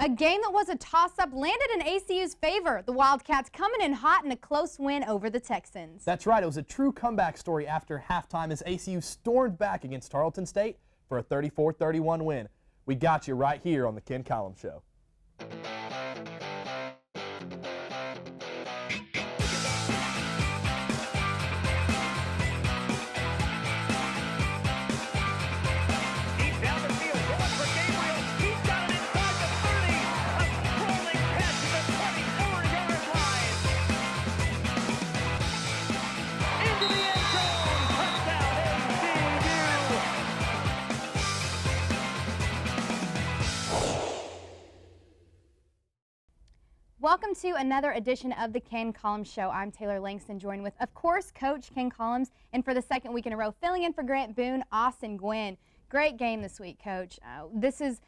A game that was a toss-up landed in ACU's favor. The Wildcats coming in hot in a close win over the Texans. That's right. It was a true comeback story after halftime as ACU stormed back against Tarleton State for a 34-31 win. We got you right here on the Ken Colllums Show. Welcome to another edition of the Ken Colllums Show. I'm Taylor Langston, joined with, of course, Coach Ken Colllums, and for the second week in a row, filling in for Grant Boone, Austin Gwynn. Great game this week, Coach. This is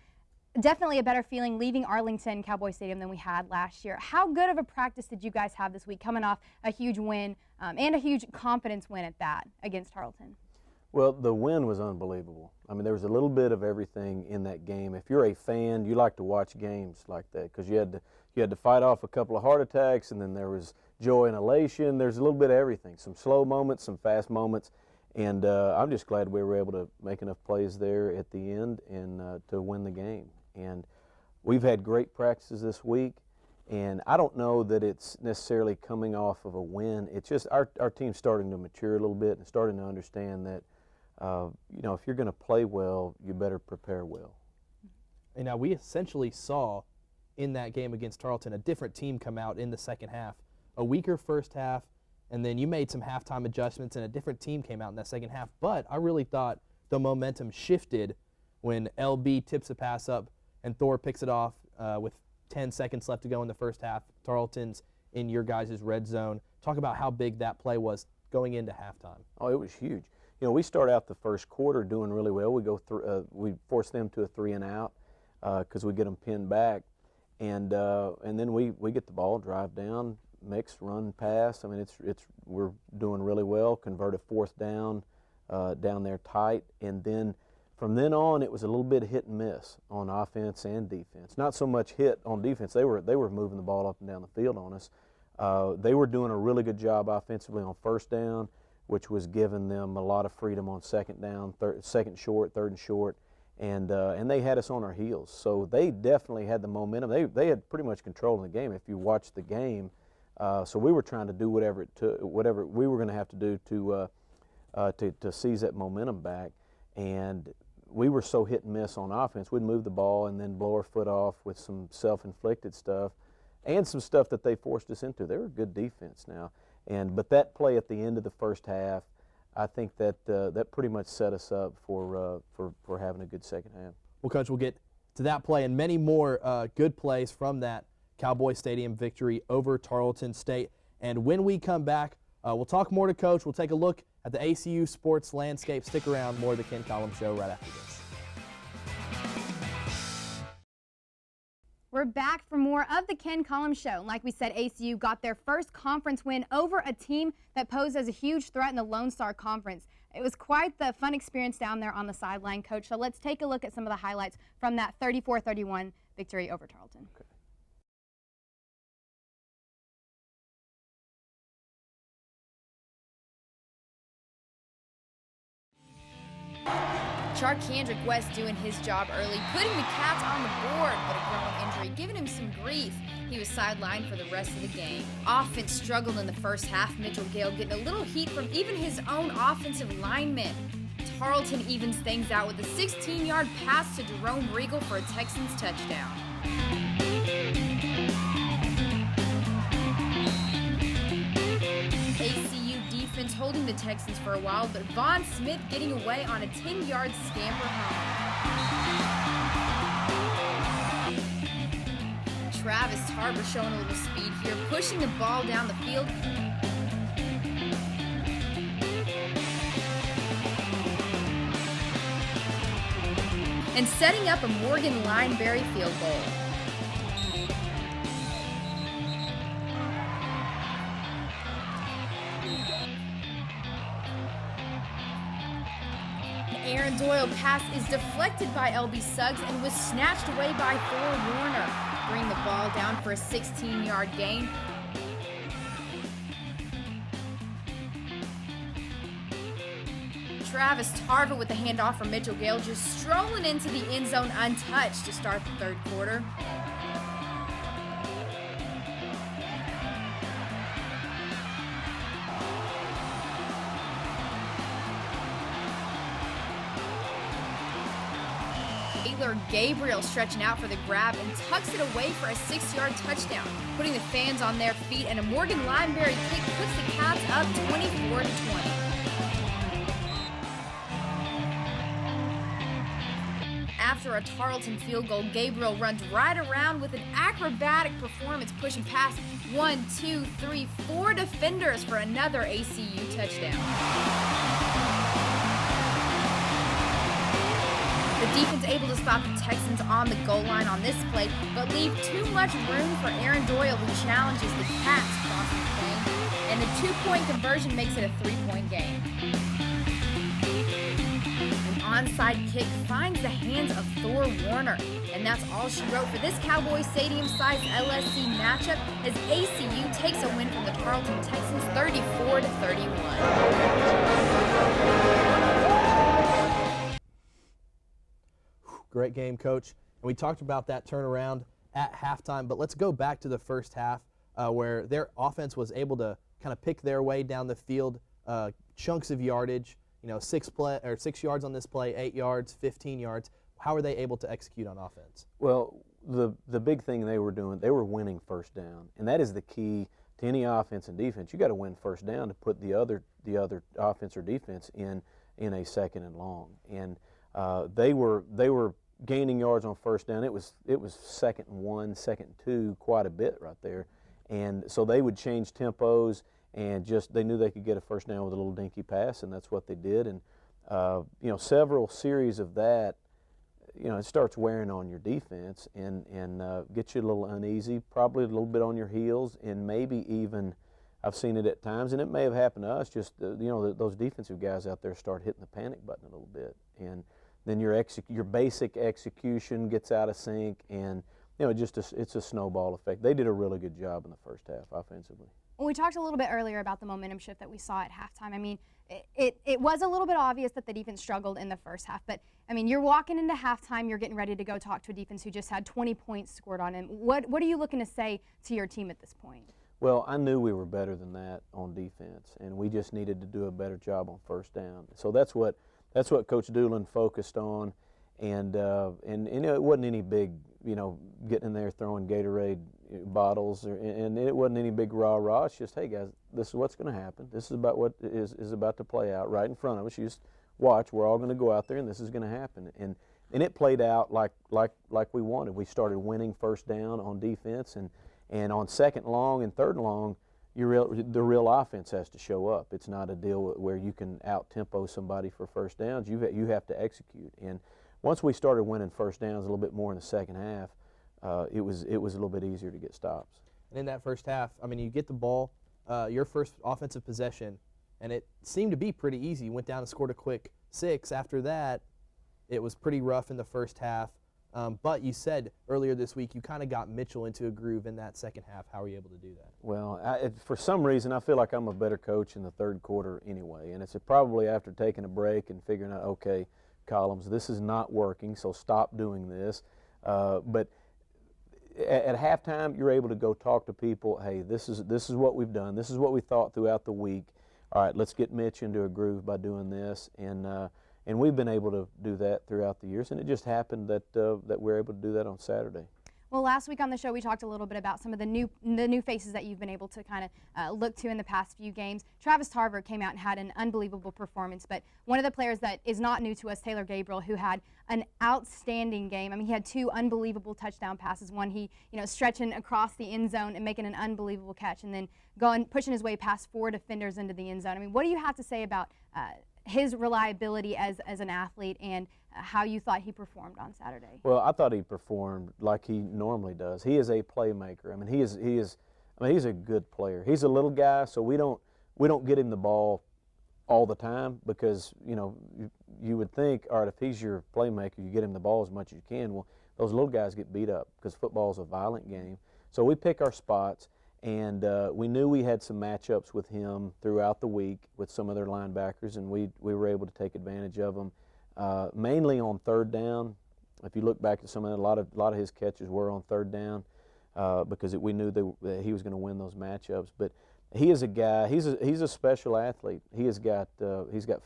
definitely a better feeling leaving Arlington Cowboy Stadium than we had last year. How good of a practice did you guys have this week, coming off a huge win and a huge confidence win at that against Tarleton? Well, the win was unbelievable. I mean, there was a little bit of everything in that game. If you're a fan, you like to watch games like that because you had to fight off a couple of heart attacks, and then there was joy and elation. There's a little bit of everything, some slow moments, some fast moments, and I'm just glad we were able to make enough plays there at the end and to win the game. And we've had great practices this week, and I don't know that it's necessarily coming off of a win. It's just our team's starting to mature a little bit and starting to understand that you know, if you're going to play well, you better prepare well. And now we essentially saw in that game against Tarleton a different team come out in the second half, a weaker first half, and then you made some halftime adjustments and a different team came out in that second half. But I really thought the momentum shifted when LB tips a pass up and Thor picks it off with 10 seconds left to go in the first half. Tarleton's in your guys' red zone. Talk about how big that play was going into halftime. Oh, it was huge. You know, we start out the first quarter doing really well. We go through, we force them to a 3-and-out because we get them pinned back, and then we get the ball, drive down, mix, run, pass. I mean, we're doing really well. Convert a fourth down down there tight, and then from then on it was a little bit hit and miss on offense and defense. Not so much hit on defense. They were moving the ball up and down the field on us. They were doing a really good job offensively on first down, which was giving them a lot of freedom on second down, second short, third and short, and they had us on our heels. So they definitely had the momentum. They had pretty much control of the game if you watched the game. So we were trying to do whatever we were going to have to do to seize that momentum back. And we were so hit and miss on offense. We'd move the ball and then blow our foot off with some self-inflicted stuff and some stuff that they forced us into. They were a good defense now. But that play at the end of the first half, I think that that pretty much set us up for having a good second half. Well, Coach, we'll get to that play and many more good plays from that Cowboy Stadium victory over Tarleton State. And when we come back, we'll talk more to Coach. We'll take a look at the ACU sports landscape. Stick around. More of the Ken Colllums Show right after this. We're back for more of the Ken Colllums Show. Like we said, ACU got their first conference win over a team that posed as a huge threat in the Lone Star Conference. It was quite the fun experience down there on the sideline, Coach. So let's take a look at some of the highlights from that 34-31 victory over Tarleton. Okay. Charkandrick West doing his job early, putting the Cats on the board, but a growing injury giving him some grief. He was sidelined for the rest of the game. Offense struggled in the first half. Mitchell Gale getting a little heat from even his own offensive linemen. Tarleton evens things out with a 16-yard pass to Jerome Regal for a Texans touchdown. ACU defense holding the Texans for a while, but Vaughn Smith getting away on a 10-yard scamper home. Travis Tarver showing a little speed here, pushing the ball down the field. And setting up a Morgan Lineberry field goal. Aaron Doyle pass is deflected by LB Suggs and was snatched away by Thor Warner, bringing the ball down for a 16-yard gain. Travis Tarver with the handoff from Mitchell Gale, just strolling into the end zone untouched to start the third quarter. Taylor Gabriel stretching out for the grab and tucks it away for a 6-yard touchdown, putting the fans on their feet, and a Morgan Lineberry kick puts the Cats up 24-20. After a Tarleton field goal, Gabriel runs right around with an acrobatic performance, pushing past 1, 2, 3, 4 defenders for another ACU touchdown. The defense able to stop the Texans on the goal line on this play, but leave too much room for Aaron Doyle, who challenges the Cats crossing the plane, and the 2-point conversion makes it a 3-point game. Onside kick finds the hands of Thor Warner. And that's all she wrote for this Cowboy Stadium-sized LSC matchup as ACU takes a win from the Tarleton Texans 34-31. Great game, Coach. And we talked about that turnaround at halftime, but let's go back to the first half where their offense was able to kind of pick their way down the field, chunks of yardage. 6 yards on this play, 8 yards, 15 yards. How are they able to execute on offense? Well, the big thing they were doing, they were winning first down, and that is the key to any offense and defense. You got to win first down to put the other offense or defense in a second and long. And they were gaining yards on first down. It was 2nd and 1, 2nd and 2, quite a bit right there. And so they would change tempos. And they knew they could get a first down with a little dinky pass, and that's what they did. And several series of that, it starts wearing on your defense and gets you a little uneasy, probably a little bit on your heels, and maybe even, I've seen it at times, and it may have happened to us. Just those defensive guys out there start hitting the panic button a little bit, and then your basic execution gets out of sync, and it's a snowball effect. They did a really good job in the first half offensively. Well, we talked a little bit earlier about the momentum shift that we saw at halftime. I mean, it was a little bit obvious that the defense struggled in the first half, but I mean, you're walking into halftime, you're getting ready to go talk to a defense who just had 20 points scored on him. What are you looking to say to your team at this point? Well, I knew we were better than that on defense, and we just needed to do a better job on first down. So that's what Coach Doolin focused on, and it wasn't any big, getting in there throwing Gatorade bottles, and it wasn't any big rah-rah. It's just, hey guys, this is what's going to happen. This is about what is about to play out right in front of us. You just watch. We're all going to go out there, and this is going to happen. And it played out like we wanted. We started winning first down on defense, and on second long and third long, the real offense has to show up. It's not a deal where you can out-tempo somebody for first downs. You have to execute. And once we started winning first downs a little bit more in the second half, it was a little bit easier to get stops. And in that first half, I mean, you get the ball, your first offensive possession, and it seemed to be pretty easy. You went down and scored a quick 6. After that, it was pretty rough in the first half. But you said earlier this week you kind of got Mitchell into a groove in that second half. How were you able to do that? Well, for some reason, I feel like I'm a better coach in the third quarter anyway. And it's probably after taking a break and figuring out, okay, Colllums, this is not working, so stop doing this. But at halftime, you're able to go talk to people. Hey, this is what we've done. This is what we thought throughout the week. All right, let's get Mitch into a groove by doing this, and we've been able to do that throughout the years. And it just happened that we're able to do that on Saturday. Well, last week on the show, we talked a little bit about some of the new faces that you've been able to kind of look to in the past few games. Travis Tarver came out and had an unbelievable performance, but one of the players that is not new to us, Taylor Gabriel, who had an outstanding game. I mean, he had 2 unbelievable touchdown passes. One, he stretching across the end zone and making an unbelievable catch, and then pushing his way past 4 defenders into the end zone. I mean, what do you have to say about his reliability as an athlete and how you thought he performed on Saturday? Well, I thought he performed like he normally does. He is a playmaker. I mean, he's a good player. He's a little guy, so we don't get him the ball all the time because, you would think, all right, if he's your playmaker, you get him the ball as much as you can. Well, those little guys get beat up because football is a violent game. So we pick our spots, and we knew we had some matchups with him throughout the week with some of their linebackers, and we were able to take advantage of them, mainly on third down. If you look back at some of that, a lot of his catches were on third down because we knew that he was going to win those matchups. But he is a guy. He's a special athlete. He's got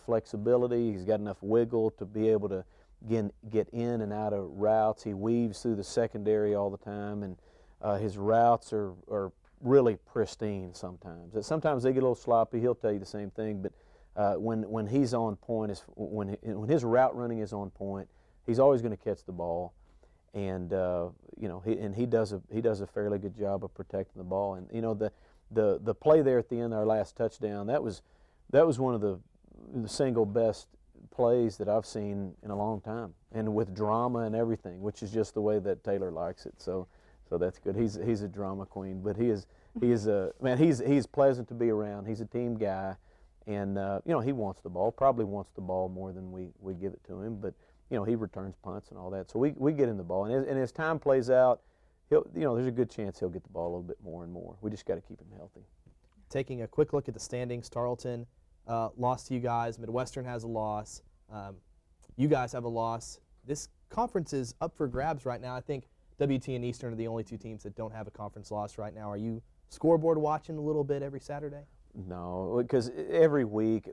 flexibility. He's got enough wiggle to be able to get in and out of routes. He weaves through the secondary all the time, and his routes are really pristine. Sometimes they get a little sloppy. He'll tell you the same thing. But when he's on point, when his route running is on point, he's always going to catch the ball. And he does a fairly good job of protecting the ball. And the play there at the end, our last touchdown, that was one of the single best plays that I've seen in a long time, and with drama and everything, which is just the way that Taylor likes it. So that's good. He's a drama queen, but he's pleasant to be around. He's a team guy, and he wants the ball. Probably wants the ball more than we give it to him, but he returns punts and all that. So we get him the ball, and as time plays out, there's a good chance he'll get the ball a little bit more and more. We just got to keep him healthy. Taking a quick look at the standings, Tarleton lost to you guys. Midwestern has a loss. You guys have a loss. This conference is up for grabs right now. I think WT and Eastern are the only two teams that don't have a conference loss right now. Are you scoreboard watching a little bit every Saturday? No, because every week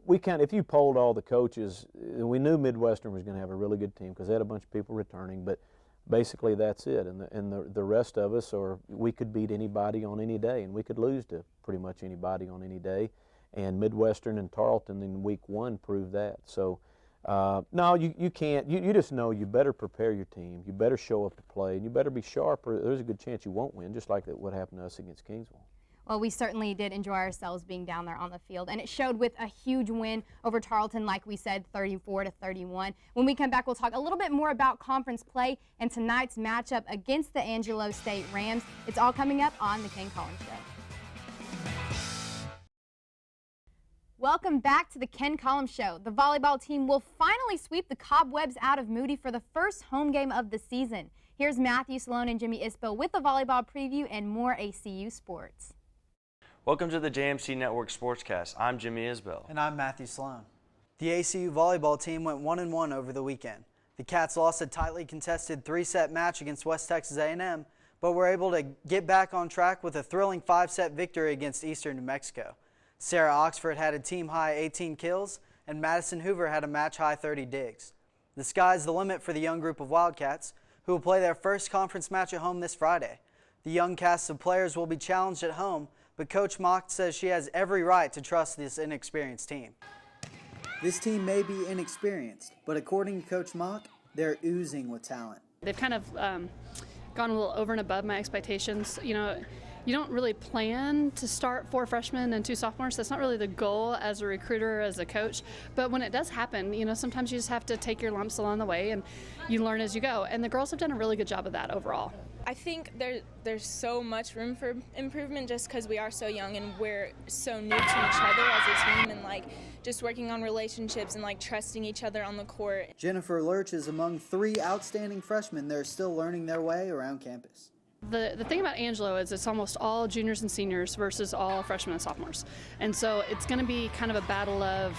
if you polled all the coaches, we knew Midwestern was going to have a really good team because they had a bunch of people returning, but basically that's it. And the rest of us, we could beat anybody on any day, and we could lose to pretty much anybody on any day. And Midwestern and Tarleton in week 1 proved that. So, no, you can't. You just know you better prepare your team. You better show up to play, and you better be sharp, or there's a good chance you won't win, just like what happened to us against Kingsville. Well, we certainly did enjoy ourselves being down there on the field, and it showed with a huge win over Tarleton, like we said, 34-31. When we come back, we'll talk a little bit more about conference play and tonight's matchup against the Angelo State Rams. It's all coming up on the Ken Colllums Show. Welcome back to the Ken Colllums Show. The volleyball team will finally sweep the cobwebs out of Moody for the first home game of the season. Here's Matthew Sloan and Jimmy Isbell with the volleyball preview and more ACU sports. Welcome to the JMC Network Sportscast. I'm Jimmy Isbell. And I'm Matthew Sloan. The ACU volleyball team went 1-1 over the weekend. The Cats lost a tightly contested 3-set match against West Texas A&M, but were able to get back on track with a thrilling 5-set victory against Eastern New Mexico. Sarah Oxford had a team-high 18 kills, and Madison Hoover had a match-high 30 digs. The sky's the limit for the young group of Wildcats, who will play their first conference match at home this Friday. The young cast of players will be challenged at home, but Coach Mock says she has every right to trust this inexperienced team. This team may be inexperienced, but according to Coach Mock, they're oozing with talent. They've kind of gone a little over and above my expectations. You don't really plan to start 4 freshmen and 2 sophomores. That's not really the goal as a recruiter or as a coach. But when it does happen, sometimes you just have to take your lumps along the way and you learn as you go. And the girls have done a really good job of that overall. I think there's so much room for improvement just because we are so young and we're so new to each other as a team, and just working on relationships and trusting each other on the court. Jennifer Lurch is among 3 outstanding freshmen that are still learning their way around campus. The thing about Angelo is it's almost all juniors and seniors versus all freshmen and sophomores. And so it's going to be kind of a battle of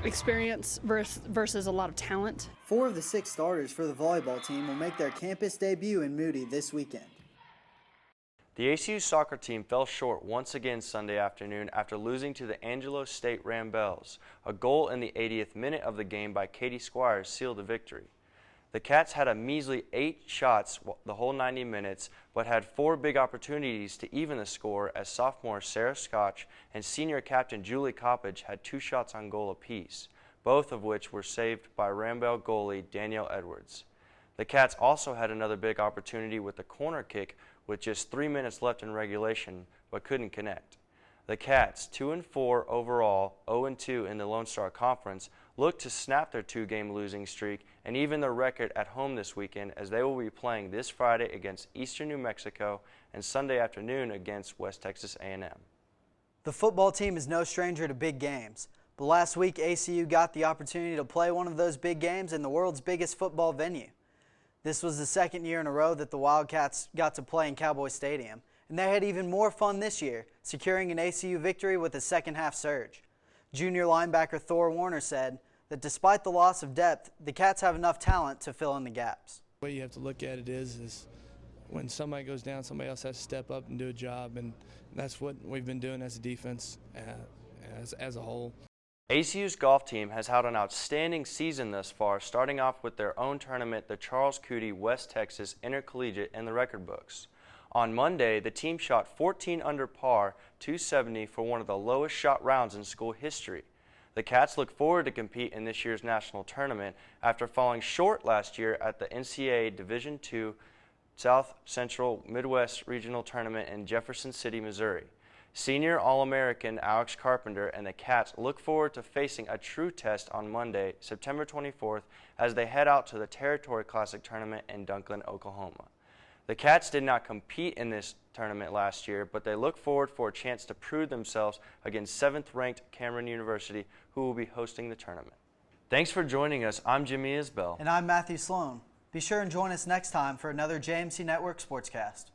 experience versus a lot of talent. 4 of the 6 starters for the volleyball team will make their campus debut in Moody this weekend. The ACU soccer team fell short once again Sunday afternoon after losing to the Angelo State Rambells. A goal in the 80th minute of the game by Katie Squires sealed the victory. The Cats had a measly 8 shots the whole 90 minutes, but had 4 big opportunities to even the score as sophomore Sarah Scotch and senior captain Julie Coppage had 2 shots on goal apiece, both of which were saved by Rambell goalie Danielle Edwards. The Cats also had another big opportunity with a corner kick with just 3 minutes left in regulation, but couldn't connect. The Cats, 2-4 overall, 0-2 in the Lone Star Conference, look to snap their 2-game losing streak and even their record at home this weekend, as they will be playing this Friday against Eastern New Mexico and Sunday afternoon against West Texas A&M. The football team is no stranger to big games, but last week ACU got the opportunity to play one of those big games in the world's biggest football venue. This was the second year in a row that the Wildcats got to play in Cowboy Stadium, and they had even more fun this year, securing an ACU victory with a second-half surge. Junior linebacker Thor Warner said that despite the loss of depth, the Cats have enough talent to fill in the gaps. The way you have to look at it is when somebody goes down, somebody else has to step up and do a job, and that's what we've been doing as a defense as a whole. ACU's golf team has had an outstanding season thus far, starting off with their own tournament, the Charles Cootie West Texas Intercollegiate, in the record books. On Monday, the team shot 14 under par, 270 for one of the lowest shot rounds in school history. The Cats look forward to compete in this year's national tournament after falling short last year at the NCAA Division II South Central Midwest Regional Tournament in Jefferson City, Missouri. Senior All-American Alex Carpenter and the Cats look forward to facing a true test on Monday, September 24th, as they head out to the Territory Classic Tournament in Duncan, Oklahoma. The Cats did not compete in this tournament last year, but they look forward for a chance to prove themselves against 7th-ranked Cameron University, who will be hosting the tournament. Thanks for joining us. I'm Jimmy Isbell. And I'm Matthew Sloan. Be sure and join us next time for another JMC Network Sportscast.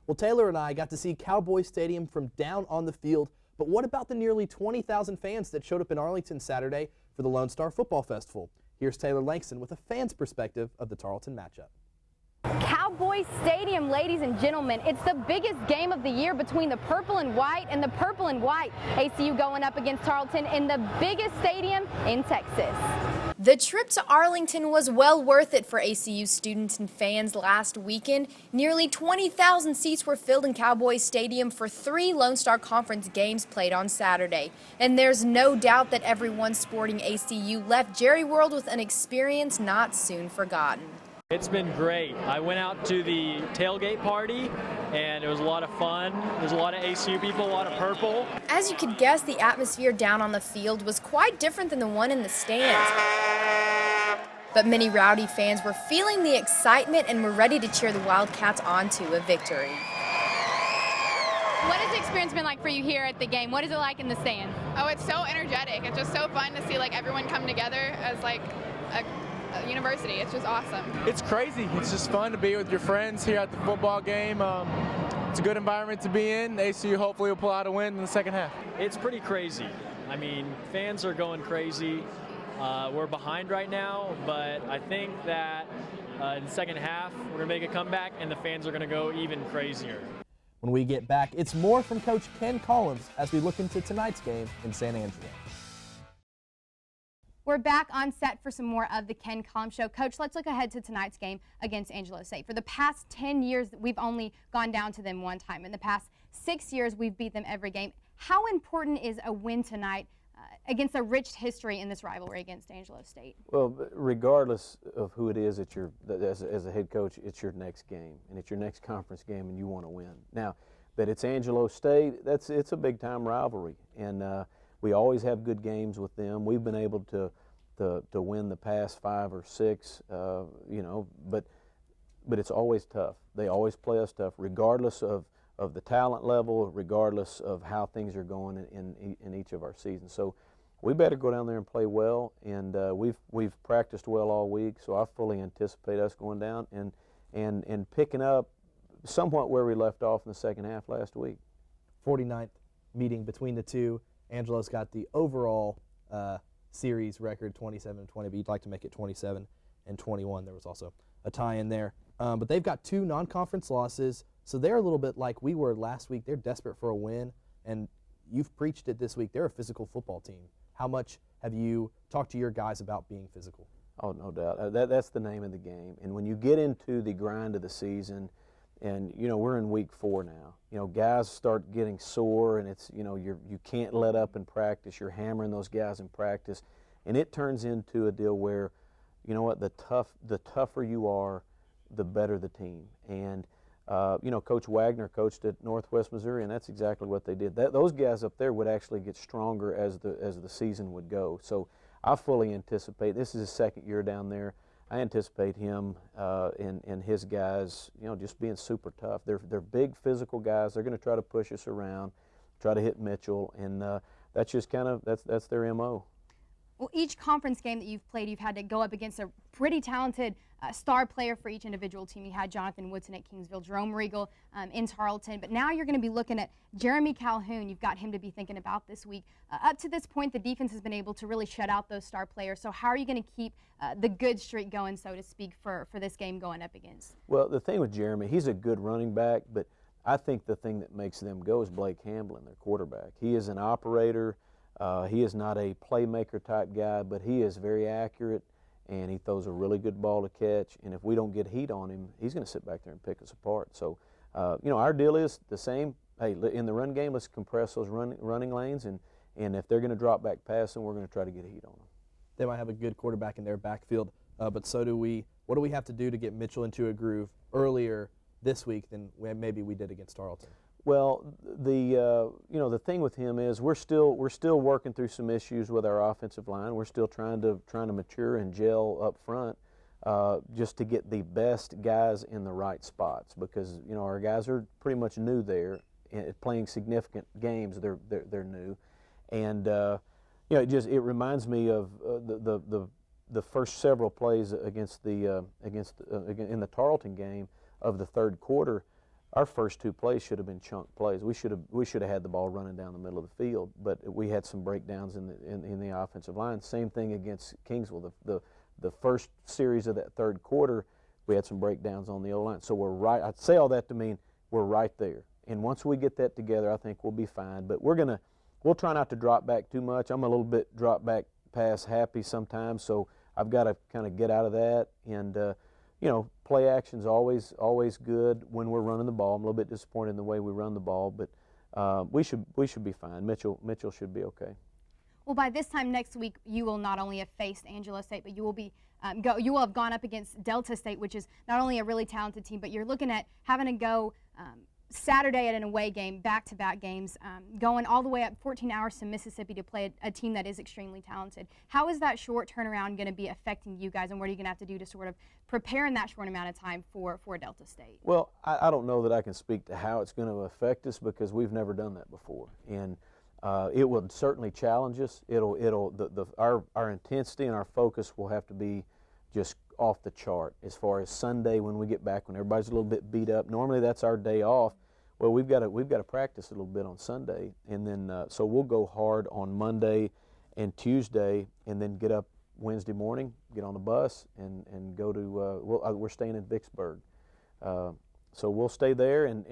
Well, Taylor and I got to see Cowboy Stadium from down on the field, but what about the nearly 20,000 fans that showed up in Arlington Saturday for the Lone Star Football Festival? Here's Taylor Langston with a fan's perspective of the Tarleton matchup. Cowboy Stadium, ladies and gentlemen. It's the biggest game of the year between the purple and white and the purple and white. ACU going up against Tarleton in the biggest stadium in Texas. The trip to Arlington was well worth it for ACU students and fans last weekend. Nearly 20,000 seats were filled in Cowboy Stadium for 3 Lone Star Conference games played on Saturday. And there's no doubt that everyone sporting ACU left Jerry World with an experience not soon forgotten. It's been great. I went out to the tailgate party and it was a lot of fun. There's a lot of ACU people, a lot of purple. As you could guess, the atmosphere down on the field was quite different than the one in the stands. But many Rowdy fans were feeling the excitement and were ready to cheer the Wildcats on to a victory. What has the experience been like for you here at the game? What is it like in the stands? Oh, it's so energetic. It's just so fun to see like everyone come together as like a university. It's just awesome. It's crazy. It's just fun to be with your friends here at the football game. It's a good environment to be in. ACU hopefully will pull out a win in the second half. It's pretty crazy. I mean, fans are going crazy. We're behind right now, but I think that in the second half, we're going to make a comeback and the fans are going to go even crazier. When we get back, it's more from Coach Ken Colllums as we look into tonight's game in San Angelo. We're back on set for some more of the Ken Colllums Show. Coach, let's look ahead to tonight's game against Angelo State. For the past 10 years, we've only gone down to them one time. In the past 6 years, we've beat them every game. How important is a win tonight against a rich history in this rivalry against Angelo State? Well, regardless of who it is, as a head coach, it's your next game, and it's your next conference game, and you want to win. Now, that it's Angelo State, it's a big-time rivalry, and we always have good games with them. We've been able to win the past 5 or 6, but it's always tough. They always play us tough, regardless of the talent level, regardless of how things are going in each of our seasons. So we better go down there and play well, and we've practiced well all week, so I fully anticipate us going down and picking up somewhat where we left off in the second half last week. 49th meeting between the two. Angelo's got the overall series record 27-20, but you'd like to make it 27-21. There was also a tie in there. But they've got 2 non-conference losses, so they're a little bit like we were last week. They're desperate for a win, and you've preached it this week. They're a physical football team. How much have you talked to your guys about being physical? Oh, no doubt. That's the name of the game. And when you get into the grind of the season, and we're in week 4 now. Guys start getting sore, and it's you can't let up in practice. You're hammering those guys in practice, and it turns into a deal where, the tougher you are, the better the team. And Coach Wagner coached at Northwest Missouri, and that's exactly what they did. Those guys up there would actually get stronger as the season would go. So I fully anticipate, this is his second year down there, I anticipate him and his guys, just being super tough. They're big physical guys. They're going to try to push us around, try to hit Mitchell, and that's just kind of that's their MO. Well, each conference game that you've played, you've had to go up against a pretty talented star player for each individual team. You had Jonathan Woodson at Kingsville, Jerome Regal in Tarleton, but now you're going to be looking at Jeremy Calhoun. You've got him to be thinking about this week. Up to this point, the defense has been able to really shut out those star players. So how are you going to keep the good streak going, so to speak, for this game going up against? Well, the thing with Jeremy, he's a good running back, but I think the thing that makes them go is Blake Hamblin, their quarterback. He is an operator. He is not a playmaker type guy, but he is very accurate, and he throws a really good ball to catch. And if we don't get heat on him, he's going to sit back there and pick us apart. So, our deal is the same. Hey, in the run game, let's compress those running lanes, and if they're going to drop back passing, we're going to try to get heat on them. They might have a good quarterback in their backfield, but so do we. What do we have to do to get Mitchell into a groove earlier this week than maybe we did against Tarleton? Well, the thing with him is we're still working through some issues with our offensive line. We're still trying to mature and gel up front, just to get the best guys in the right spots, because our guys are pretty much new there, playing significant games. They're new, and it reminds me of the first several plays against in the Tarleton game of the third quarter. Our first two plays should have been chunk plays. We should have had the ball running down the middle of the field, but we had some breakdowns in the offensive line. Same thing against Kingsville. The first series of that third quarter, we had some breakdowns on the O-line. So we're right. I'd say all that to mean we're right there. And once we get that together, I think we'll be fine. But we'll try not to drop back too much. I'm a little bit drop back pass happy sometimes, so I've got to kind of get out of that. And play action's always good when we're running the ball. I'm a little bit disappointed in the way we run the ball, but we should be fine. Mitchell should be okay. Well, by this time next week, you will not only have faced Angelo State, but you will be you will have gone up against Delta State, which is not only a really talented team, but you're looking at having to go Saturday at an away game, back-to-back games, going all the way up 14 hours to Mississippi to play a team that is extremely talented. How is that short turnaround going to be affecting you guys, and what are you going to have to do to sort of prepare in that short amount of time for Delta State? Well, I don't know that I can speak to how it's going to affect us, because we've never done that before, and it will certainly challenge us. Our intensity and our focus will have to be just off the chart as far as Sunday when we get back, when everybody's a little bit beat up. Normally that's our day off. Well, we've got to practice a little bit on Sunday, and then so we'll go hard on Monday and Tuesday, and then get up Wednesday morning, get on the bus, and go to we're staying in Vicksburg, so we'll stay there, and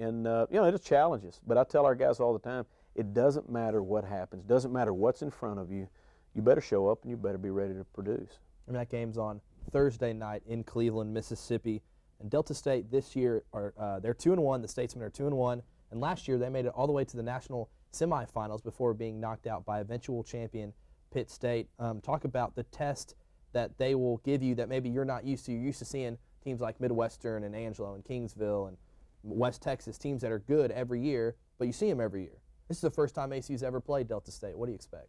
it'll challenge us. But I tell our guys all the time, it doesn't matter what happens, doesn't matter what's in front of you. You better show up and you better be ready to produce. And that game's on Thursday night in Cleveland, Mississippi. And Delta State this year they're 2-1. The Statesmen are 2-1, and last year they made it all the way to the national semifinals before being knocked out by eventual champion Pitt State. Talk about the test that they will give you that maybe you're not used to. You're used to seeing teams like Midwestern and Angelo and Kingsville and West Texas, teams that are good every year, but you see them every year. This is the first time ACU's ever played Delta State. What do you expect?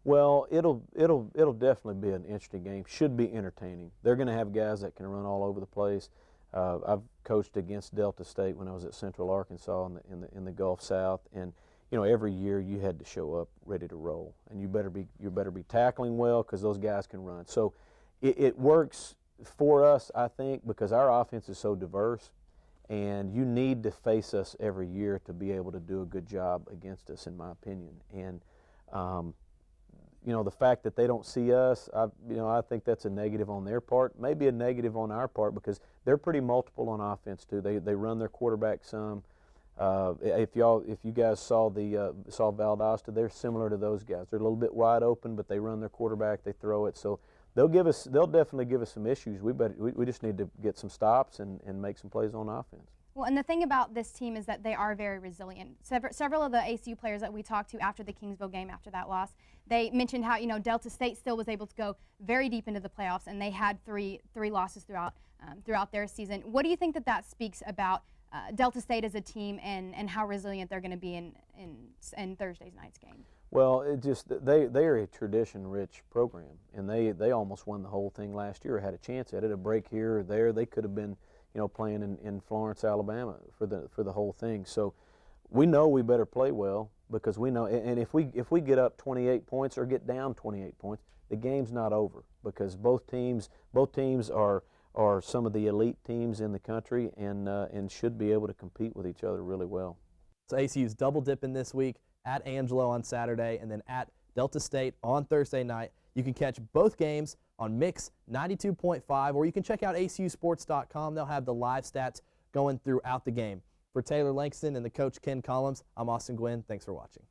Well, it'll definitely be an interesting game. Should be entertaining. They're going to have guys that can run all over the place. I've coached against Delta State when I was at Central Arkansas in the Gulf South, and every year you had to show up ready to roll, and you better be tackling well, because those guys can run. So it works for us, I think, because our offense is so diverse, and you need to face us every year to be able to do a good job against us, in my opinion. And the fact that they don't see us, I think that's a negative on their part, maybe a negative on our part, because they're pretty multiple on offense too. They run their quarterback some. If you guys saw Valdosta, they're similar to those guys. They're a little bit wide open, but they run their quarterback, they throw it. So they'll definitely give us some issues. We just need to get some stops and make some plays on offense. Well, and the thing about this team is that they are very resilient. Several of the ACU players that we talked to after the Kingsville game, after that loss, they mentioned how Delta State still was able to go very deep into the playoffs, and they had three losses throughout their season. What do you think that speaks about Delta State as a team and how resilient they're going to be in Thursday night's game? Well, they are a tradition-rich program, and they almost won the whole thing last year. Had a chance at it, a break here or there. They could have been playing in Florence, Alabama for the whole thing. So we know we better play well, because we know, and if we get up 28 points or get down 28 points, the game's not over, because both teams are some of the elite teams in the country, and should be able to compete with each other really well. So ACU's double dipping this week at Angelo on Saturday and then at Delta State on Thursday night. You can catch both games on Mix 92.5, or you can check out acusports.com. They'll have the live stats going throughout the game. For Taylor Langston and the coach Ken Colllums, I'm Austin Gwynn. Thanks for watching.